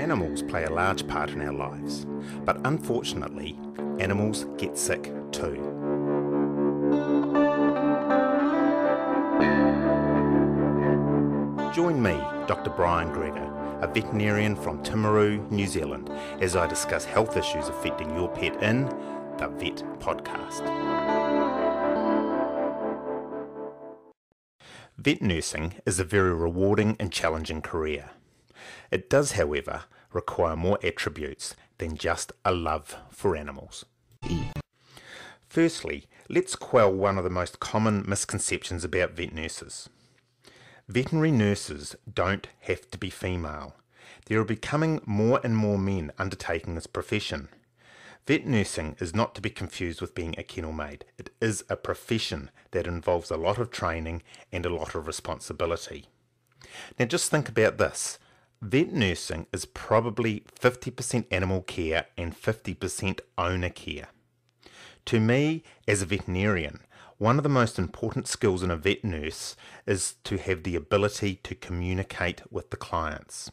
Animals play a large part in our lives, but unfortunately, animals get sick too. Join me, Dr. Brian Gregor, a veterinarian from Timaru, New Zealand, as I discuss health issues affecting your pet in the Vetpodcast. Vet nursing is a very rewarding and challenging career. It does, however, require more attributes than just a love for animals. Firstly, let's quell one of the most common misconceptions about vet nurses. Veterinary nurses don't have to be female. There are becoming more and more men undertaking this profession. Vet nursing is not to be confused with being a kennel maid. It is a profession that involves a lot of training and a lot of responsibility. Now just think about this. Vet nursing is probably 50% animal care and 50% owner care. To me, as a veterinarian, one of the most important skills in a vet nurse is to have the ability to communicate with the clients.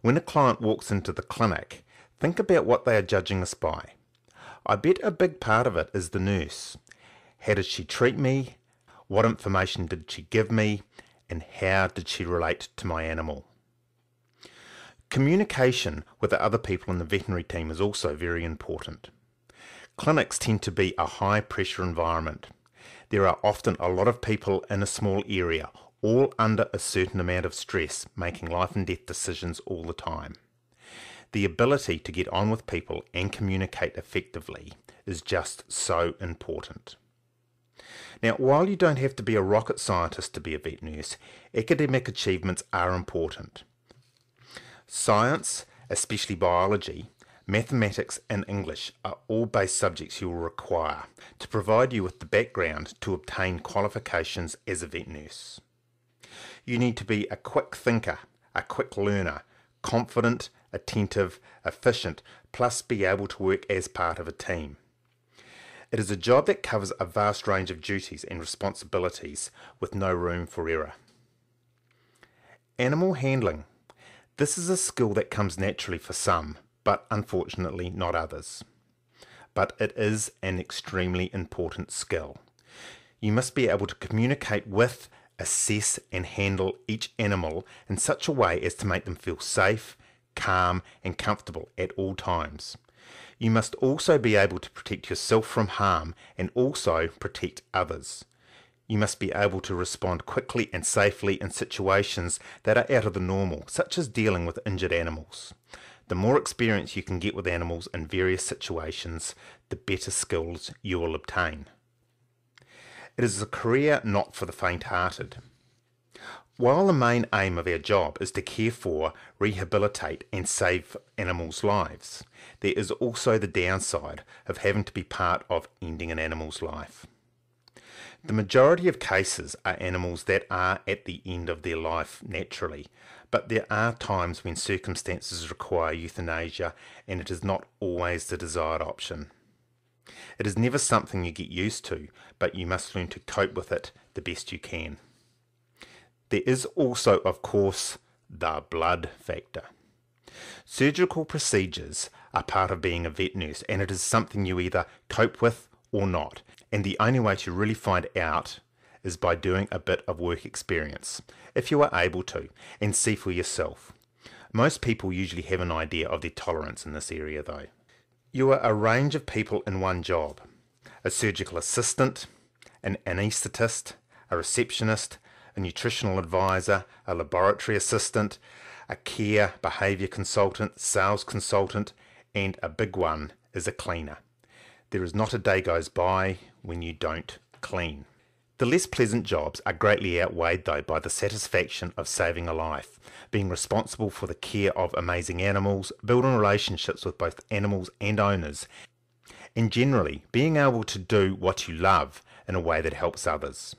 When a client walks into the clinic, think about what they are judging us by. I bet a big part of it is the nurse. How did she treat me? What information did she give me? And how did she relate to my animal? Communication with the other people in the veterinary team is also very important. Clinics tend to be a high pressure environment. There are often a lot of people in a small area, all under a certain amount of stress, making life and death decisions all the time. The ability to get on with people and communicate effectively is just so important. Now, while you don't have to be a rocket scientist to be a vet nurse, academic achievements are important. Science, especially biology, mathematics and English are all base subjects you will require to provide you with the background to obtain qualifications as a vet nurse. You need to be a quick thinker, a quick learner, confident, attentive, efficient, plus be able to work as part of a team. It is a job that covers a vast range of duties and responsibilities with no room for error. Animal handling. This is a skill that comes naturally for some, but unfortunately not others. But it is an extremely important skill. You must be able to communicate with, assess and handle each animal in such a way as to make them feel safe, calm and comfortable at all times. You must also be able to protect yourself from harm and also protect others. You must be able to respond quickly and safely in situations that are out of the normal, such as dealing with injured animals. The more experience you can get with animals in various situations, the better skills you will obtain. It is a career not for the faint-hearted. While the main aim of our job is to care for, rehabilitate and save animals' lives, there is also the downside of having to be part of ending an animal's life. The majority of cases are animals that are at the end of their life naturally, but there are times when circumstances require euthanasia and it is not always the desired option. It is never something you get used to, but you must learn to cope with it the best you can. There is also, of course, the blood factor. Surgical procedures are part of being a vet nurse and it is something you either cope with or not. And the only way to really find out is by doing a bit of work experience, if you are able to, and see for yourself. Most people usually have an idea of their tolerance in this area though. You are a range of people in one job. A surgical assistant, an anaesthetist, a receptionist, a nutritional advisor, a laboratory assistant, a care behaviour consultant, sales consultant, and a big one is a cleaner. There is not a day goes by when you don't clean. The less pleasant jobs are greatly outweighed though by the satisfaction of saving a life, being responsible for the care of amazing animals, building relationships with both animals and owners, and generally being able to do what you love in a way that helps others.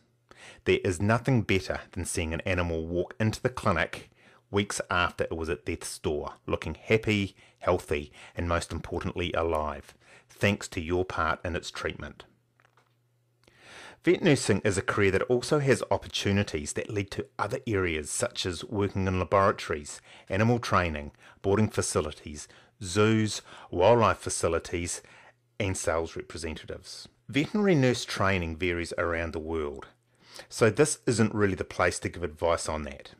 There is nothing better than seeing an animal walk into the clinic weeks after it was at death's door, looking happy, healthy, and most importantly alive, thanks to your part in its treatment. Vet nursing is a career that also has opportunities that lead to other areas such as working in laboratories, animal training, boarding facilities, zoos, wildlife facilities, and sales representatives. Veterinary nurse training varies around the world, so this isn't really the place to give advice on that.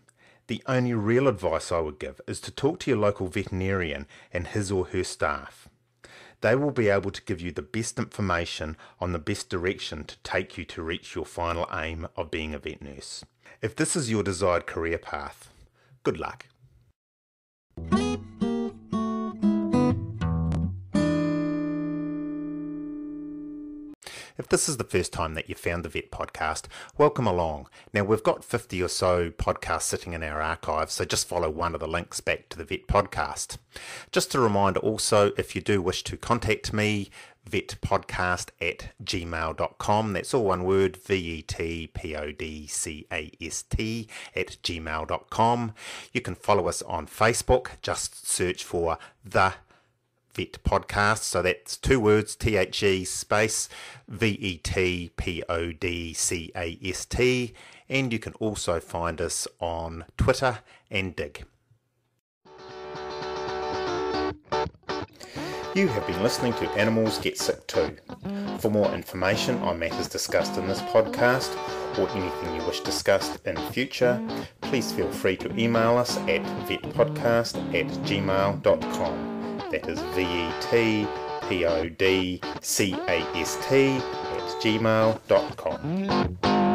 The only real advice I would give is to talk to your local veterinarian and his or her staff. They will be able to give you the best information on the best direction to take you to reach your final aim of being a vet nurse. If this is your desired career path, good luck. If this is the first time that you found the Vet Podcast, welcome along. Now, we've got 50 or so podcasts sitting in our archives, so just follow one of the links back to the Vet Podcast. Just a reminder also, if you do wish to contact me, vetpodcast@gmail.com. That's all one word, vetpodcast@gmail.com. You can follow us on Facebook. Just search for The Vet Podcast, so that's two words, THE space VETPODCAST, and you can also find us on Twitter and Dig. You have been listening to Animals Get Sick Too. For more information on matters discussed in this podcast, or anything you wish discussed in the future, please feel free to email us at vetpodcast@gmail.com. That is VETPODCAST@gmail.com.